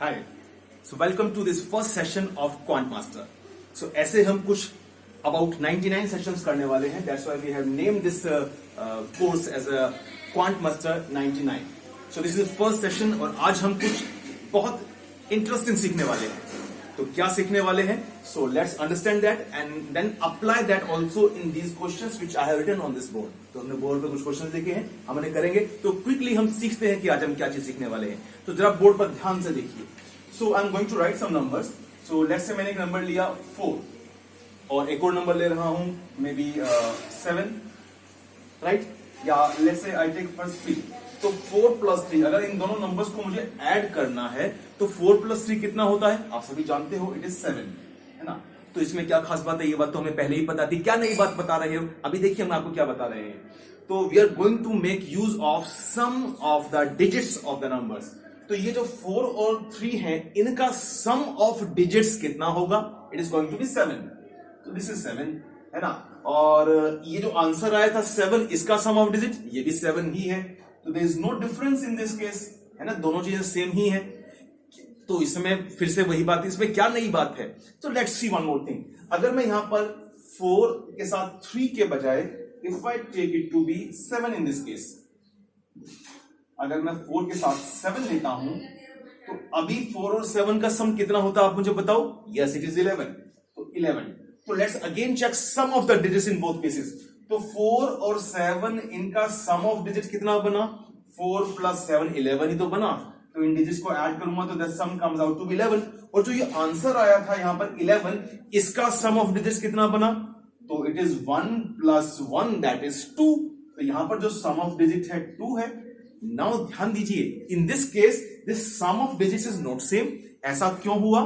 Hi. So welcome to this first session of Quant Master. So ऐसे हम कुछ about 99 sessions करने वाले हैं. That's why we have named this course as a Quant Master 99. So this is first session और आज हम कुछ बहुत interesting सीखने वाले हैं. तो क्या सीखने वाले हैं? So let's understand that and then apply that also in these questions which I have written on this board. तो हमने बोर्ड पे कुछ क्वेश्चंस लिखे हैं, हमने करेंगे. तो क्विकली हम सीखते हैं कि आज हम क्या चीज सीखने वाले हैं. तो जरा बोर्ड पर ध्यान से देखिए. So I'm going to write some numbers. So let's say मैंने एक नंबर लिया 4 और एक और नंबर ले रहा हूं मे बी 7, राइट? या let's say I take first 3. तो 4 plus 3, अगर इन दोनों नंबर्स को मुझे ऐड करना है तो 4 plus 3 कितना होता है? आप सभी जानते हो, इट इज 7, है ना? तो इसमें क्या खास बात है? ये बात तो हमें पहले ही पता थी. क्या नई बात बता रहे हो? अभी देखिए हम आपको क्या बता रहे हैं. तो we are going to make use of some of the digits of the numbers. तो ये जो 4 और 3 है, इनका सम ऑफ डिजिट्स कितना होगा? It is going to be 7. तो दिस इज 7, है ना? और ये जो आंसर आया था 7, इसका सम ऑफ डिजिट ये भी 7 ही है. तो there is no difference in this case, है ना? दोनों चीजें सेम ही है. तो इसमें फिर से वही बात है, इसमें क्या नई बात है? तो let's see one more thing. अगर मैं यहां पर 4 के साथ 3 के बजाय if I take it to be 7 in this case, अगर मैं 4 के साथ 7 लेता हूं तो अभी 4 और 7 का सम कितना होता है? आप मुझे बताओ. Yes, it is 11. तो 11. तो let's again check some of the digits in both cases. तो 4 और 7 इनका सम ऑफ डिजिट कितना बना? 4 plus 7 11 ही तो बना. तो इन डिजिट्स को ऐड करूंगा तो the sum comes out to be 11. और जो ये आंसर आया था यहां पर 11, इसका सम ऑफ डिजिट्स कितना बना? तो it is 1 plus 1 that is 2. तो यहां पर जो सम ऑफ डिजिट है 2 है. नाउ ध्यान दीजिए, in this case this sum of digits is not same. ऐसा क्यों हुआ?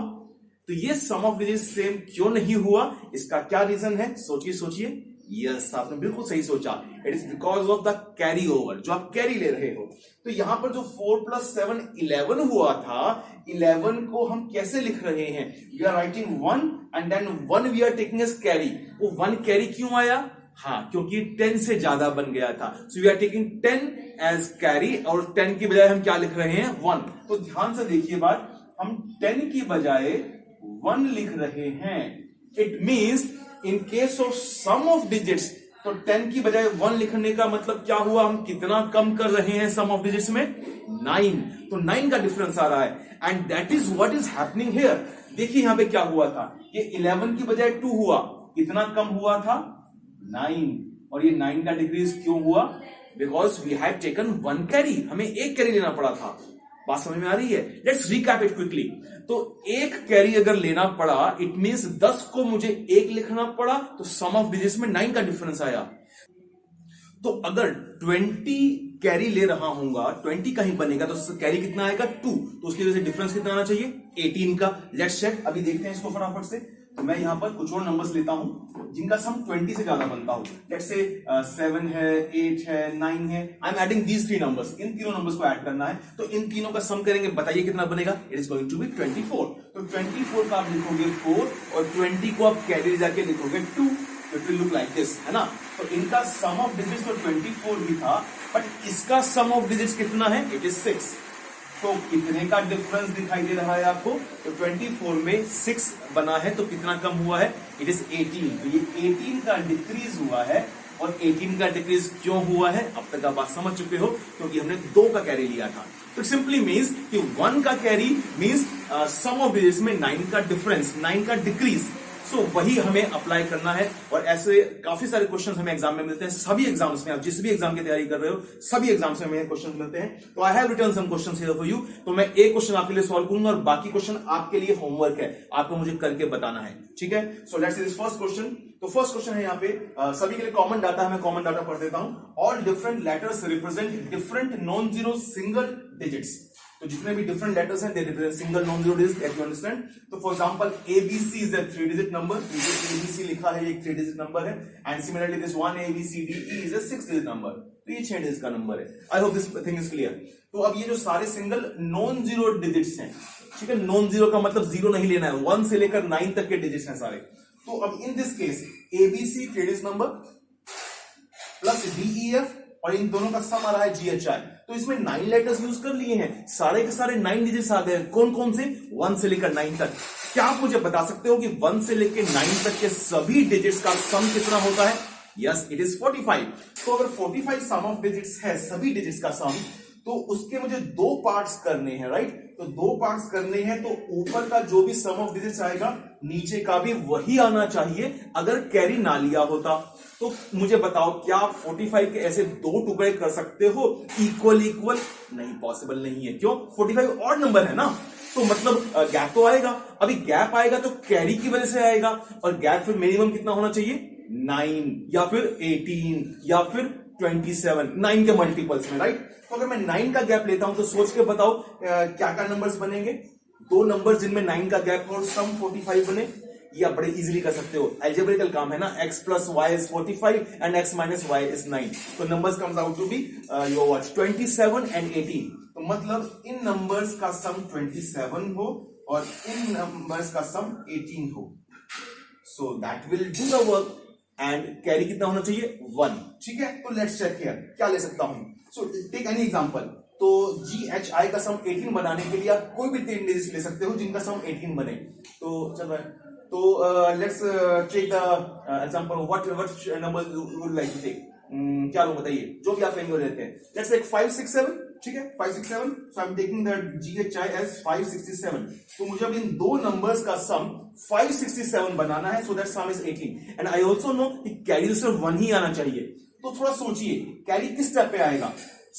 तो ये सम ऑफ डिजिट्स सेम क्यों नहीं हुआ? इसका क्या रीजन है? सोचिए सोचिए. यस, आपने बिल्कुल सही सोचा. It is because of the carry over, जो आप कैरी ले रहे हो. तो यहां पर जो 4 plus 7 11 हुआ था, 11 को हम कैसे लिख रहे हैं? We are writing 1 and then 1 we are taking as carry. वो 1 कैरी क्यों आया? हाँ, क्योंकि 10 से ज्यादा बन गया था. So we are taking 10 as carry और 10 की बजाय हम क्या लिख रहे हैं? 1. तो ध्यान से देखिए बात, हम 10 की बजाय 1 लिख रहे हैं. It means in case of some of digits, तो 10 की बजाय 1 लिखने का मतलब क्या हुआ? हम कितना कम कर रहे हैं सम ऑफ डिजिट्स में? 9. तो 9 का डिफरेंस आ रहा है. And that is what is happening here. देखिए यहां पे क्या हुआ था. ये 11 की बजाय 2 हुआ. कितना कम हुआ था? 9. और ये 9 का डिक्रीज क्यों हुआ? Because we have taken 1 carry. हमें एक कैरी लेना पड़ा था. बात समझ में आ रही है? Let's recap it quickly. तो एक कैरी अगर लेना पड़ा, इट मींस 10 को मुझे 1 लिखना पड़ा. तो सम ऑफ डिजिट्स में 9 का डिफरेंस आया. तो अगर 20 कैरी ले रहा हूंगा, 20 का ही बनेगा, तो कैरी कितना आएगा? 2. तो उसकी वजह से डिफरेंस कितना आना चाहिए? 18 का. Let's check. अभी देखते हैं इसको फटाफट से. तो मैं यहां पर कुछ और नंबर्स लेता हूं जिनका सम 20 से ज्यादा बनता हो. लेट्स से 7 है, 8 है, 9 है. I am adding these 3 numbers. इन तीनों नंबर्स को ऐड करना है. तो इन तीनों का सम करेंगे. बताइए कितना बनेगा? It is going to be 24. तो 24 का आप लिखोगे 4 और 20 को आप कैरी जाके लिखोगे 2. It will look like this, है ना? तो इनका सम ऑफ डिजिट्स तो 24 ही था, बट इसका सम ऑफ डिजिट्स कितना है? It is 6. तो कितने का डिफरेंस दिखाई दे रहा है आपको? तो 24 में 6 बना है, तो कितना कम हुआ है? It is 18. तो ये 18 का डिक्रीज हुआ है. और 18 का डिक्रीज क्यों हुआ है? अब तक आप बात समझ चुके हो, क्योंकि हमने 2 का कैरी लिया था. तो सिंपली मीन्स कि 1 का carry means sum of digits में 9 का डिफरेंस, 9 का डिक्रीज. सो वही हमें अप्लाई करना है. और ऐसे काफी सारे क्वेश्चंस हमें एग्जाम में मिलते हैं. सभी एग्जाम्स में, आप जिस भी एग्जाम की तैयारी कर रहे हो, सभी एग्जाम्स में हमें क्वेश्चंस मिलते हैं. तो I have written some questions here for you. तो मैं एक क्वेश्चन आपके लिए सॉल्व करूंगा और बाकी क्वेश्चन आपके लिए होमवर्क है. आपको मुझे करके बताना है, ठीक है? So let's see this first question. तो फर्स्ट क्वेश्चन है यहाँ पे सभी के लिए कॉमन डाटा है. मैं कॉमन डाटा पढ़ देता हूं. All different letters represent different non zero single digits. तो जितने भी डिफरेंट लेटर्स हैं, they represent single non zero digit. You understand? तो for example ABC is a 3 digit number. ABC लिखा है, एक 3 डिजिट नंबर है. And similarly this 1 ABCDE is a 6 digit number. तो ये 6 डिजिट का नंबर है. I hope this thing is clear. तो अब ये जो सारे सिंगल नॉन जीरो डिजिट्स हैं, ठीक है? नॉन जीरो का मतलब जीरो नहीं लेना है. 1 से लेकर 9 तक के डिजिट्स हैं सारे. तो अब इन this case ABC 3 digit number plus DEF और इन दोनों का सम आ रहा है GHI. तो इसमें 9 लेटर्स यूज कर लिए हैं, सारे के सारे 9 डिजिट्स आ गए। कौन कौन से? 1 से लेकर 9 तक। क्या आप मुझे बता सकते हो कि 1 से लेकर 9 तक के सभी डिजिट्स का सम कितना होता है? Yes, it is 45। तो अगर 45 सम ऑफ डिजिट्स है, सभी डिजिट्स का सम, तो उसके मुझे 2 पार्ट्स करने हैं, राइट? तो 2 पार्ट्स करने हैं, तो ऊपर का जो भी सम ऑफ डिजिट्स आएगा, नीचे का भी वही आना चाहिए अगर कैरी ना लिया होता। तो मुझे बताओ, क्या आप 45 के ऐसे 2 टुकड़े कर सकते हो इक्वल इक्वल? नहीं, पॉसिबल नहीं है। क्यों? 45 ऑड नंबर है ना, तो मतलब गैप तो आएगा। अभी गैप आएगा तो कैरी की वजह से आएगा, और गैप फिर मिनिमम कितना होना चाहिए? 9 या फिर 18 या फिर 27, 9 के मल्टीपल्स में, राइट? तो अगर मैं 9 का गैप लेता हूं तो सोच के बताओ क्या क्या नंबर्स बनेंगे? 2 नंबर्स जिनमें 9 का गैप हो और सम 45 बने। ये आप बड़े इजीली कर सकते हो, एल्जेब्रिकल काम है ना। x plus y is 45 and x minus y is 9, तो numbers comes out to be your what 27 and 18। तो मतलब इन नंबर्स का सम 27 हो और इन नंबर्स का सम 18 हो, so that will do the work. And carry कितना होना चाहिए? 1। ठीक है, तो लेट्स चेक हियर, क्या ले सकता हूं? So take any example. तो GHI का सम 18 बनाने के लिए आप कोई भी 3 डिजिट्स ले सकते हो जिनका सम 18 बने। तो चल रहा है, तो let's take the example, what number you would like to take. क्या लोग बताइए, जो भी आप लेंगे लेते हैं। Let's take 5 6 7। ठीक है, 5 6 7। So I am taking the GHI as 567। तो मुझे अब इन 2 नंबर्स का सम 567 बनाना है, so that sum is 18। And I also know कि कैरी सिर्फ 1 ही आना चाहिए। तो थोड़ा सोचिए, कैरी किस स्टेप पे आएगा?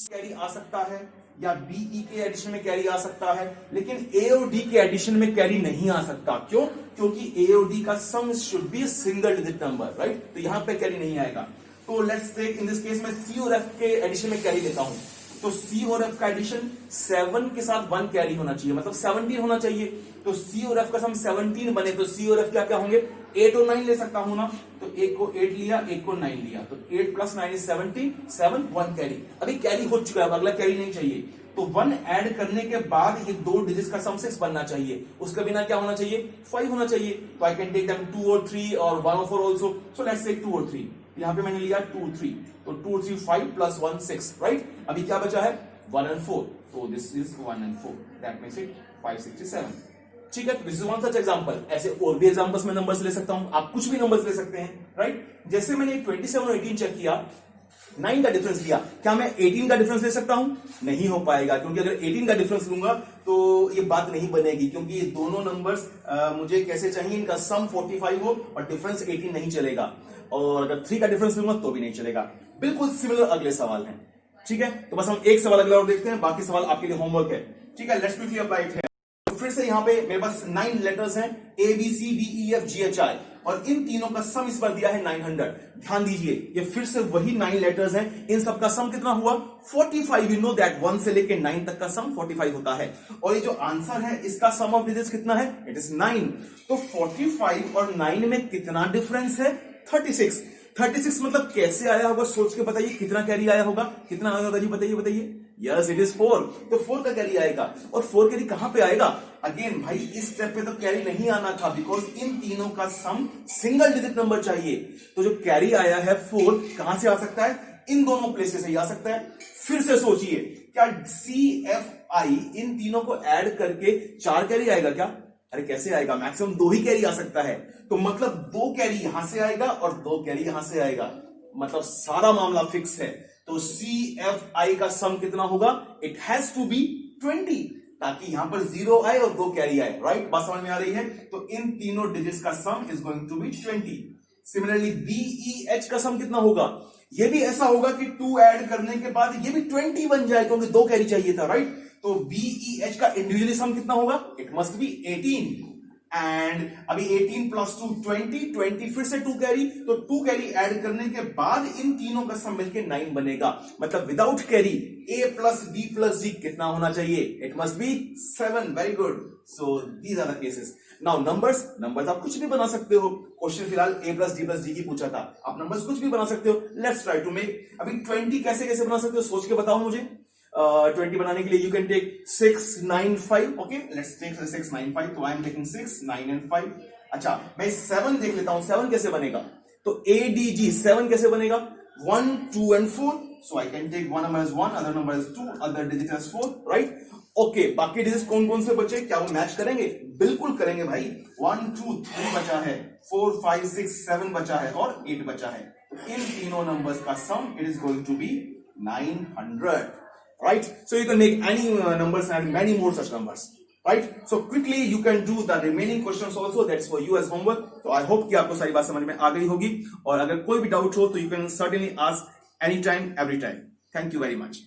कैरी आ सकता है या BE के एडिशन में कैरी आ सकता है, लेकिन A और D के एडिशन में कैरी नहीं आ सकता। क्यों? क्योंकि A और D का sum should be single digit number, right? तो यहां पे कैरी नहीं आएगा। तो let's take in this case में C और F के एडिशन में कैरी लेता हूं। तो C और F का एडिशन 7 के साथ 1 कैरी होना चाहिए, मतलब 17 होना चाहिए। तो C और F का सम 17 बने, तो C और F क्या क्या होंगे? 8 और 9 ले सकता हूं ना। तो एक को 8 लिया, एक को 9 लिया, तो 8 + 9 is 17, 7 1 कैरी। अभी कैरी हो चुका है, अगला कैरी नहीं चाहिए। तो 1 ऐड करने के बाद ये 2 डिजिट्स का सम 6 बनना चाहिए, उसके बिना क्या होना चाहिए? 5 होना चाहिए। तो आई कैन टेक देम 2 और 3 और 1 और 4 ऑल्सो। सो लेट्स टेक 2 और 3। यहां पे मैंने लिया 2 3, तो 2 3 5 + 1 6, राइट? अभी क्या बचा है? 1 and 4, so this is 1 and 4, that makes it 567। ठीक है, this is one such example. ऐसे और भी एग्जांपल्स में नंबर्स ले सकता हूं, आप कुछ भी नंबर्स ले सकते हैं, राइट? जैसे मैंने 27 और 18 चेक किया, 9 का डिफरेंस लिया, क्या मैं 18 का डिफरेंस ले सकता हूं? नहीं हो पाएगा, क्योंकि अगर 18 का डिफरेंस लूंगा तो ये बात नहीं बनेगी, क्योंकि ये दोनों नंबर्स मुझे कैसे चाहिए? इनका सम 45 हो और डिफरेंस 18 नहीं चलेगा। और अगर 3 का डिफरेंस लूंगा तो भी नहीं चलेगा। बिल्कुल सिमिलर अगले सवाल है। ठीक है, तो बस हम एक सवाल अगला और देखते हैं, बाकी सवाल आपके लिए होमवर्क है। ठीक है, लेट्स क्विकली अप्लाई इट है। तो फिर से यहाँ पे मेरे पास 9 लेटर्स हैं, ABCDEFGHI, और इन तीनों का सम इस पर दिया है 900। ध्यान दीजिए, ये फिर से वही 9 लेटर्स हैं, इन सब का सम कितना हुआ? 45। यू नो दैट 1 से लेके 9 तक का सम 45 होता है। और ये जो आंसर है, इसका सम ऑफ डिजिट्स कितना है? It is 9। तो 45 और 9 में कितना डिफरेंस है? 36। 36 मतलब कैसे आया होगा? सोच के बताइए, कितना कैरी आया होगा? कितना आया होगा जी? बताइए। Yes, it is 4। तो 4 का कैरी आएगा। और 4 कैरी कहां पे आएगा? अगेन भाई, इस स्टेप पे तो कैरी नहीं आना था, बिकॉज इन तीनों का सम सिंगल डिजिट नंबर चाहिए। तो जो कैरी आया है 4, कहां से आ सकता है? इन दोनों प्लेसेस से ही आ सकता है। फिर से सोचिए, क्या CFI इन तीनों को ऐड करके 4 कैरी आएगा क्या? अरे कैसे आएगा? मैक्सिमम 2 ही कैरी आ सकता है। तो मतलब 2 कैरी यहां से आएगा और 2 कैरी यहां से आएगा, मतलब सारा मामला फिक्स है। तो CFI का सम कितना होगा? इट हैज टू बी 20, ताकि यहां पर 0 आए और 2 कैरी आए, राइट? बात समझ में आ रही है? तो इन तीनों डिजिट्स का sum is going to be 20। Similarly BEH का सम कितना होगा? ये भी ऐसा होगा कि 2 ऐड करने के बाद ये भी 20 बन जाए, क्योंकि 2 कैरी चाहिए था, राइट? तो BEH का इंडिविजुअली सम कितना होगा? It must B 18। एंड अभी 18 + 2 20 फिर से 2 कैरी, तो 2 कैरी ऐड करने के बाद इन तीनों का सम मिलकर 9 बनेगा। मतलब without carry A + B + D कितना होना चाहिए? It must be 7। Very good. So these are the cases. Now numbers आप कुछ भी बना सकते हो। क्वेश्चन फिलहाल A + D + D की पूछा था, आप नंबर्स कुछ भी बना सकते हो। Let's try to make. अभी 20 कैसे बना सकते हो, सोच के बताओ मुझे। 20 बनाने के लिए you can take 6 9 5। Okay, let's take 6 9 5। तो आई एम टेकिंग 6 9 and 5। अच्छा, मैं 7 देख लेता हूं, 7 कैसे बनेगा? तो ADG 7 कैसे बनेगा? 1 2 and 4। So I can take one number as 1, other number as 2, other digit as 4, right? Okay बाकी डिजिट कौन कौन से बचे, क्या वो मैच करेंगे? बिल्कुल करेंगे भाई। 1 2 3 बचा है, 4 5 6 7 बचा है और 8 बचा है। तो इन तीनों नंबर्स का sum it is going to be 900, right? So you can make any numbers and many more such numbers, right? So quickly you can do the remaining questions also, that's for you as homework. So I hope कि आपको सारी बात समझ में आ गई होगी, और अगर कोई भी डाउट हो तो you can certainly ask anytime every time. Thank you very much.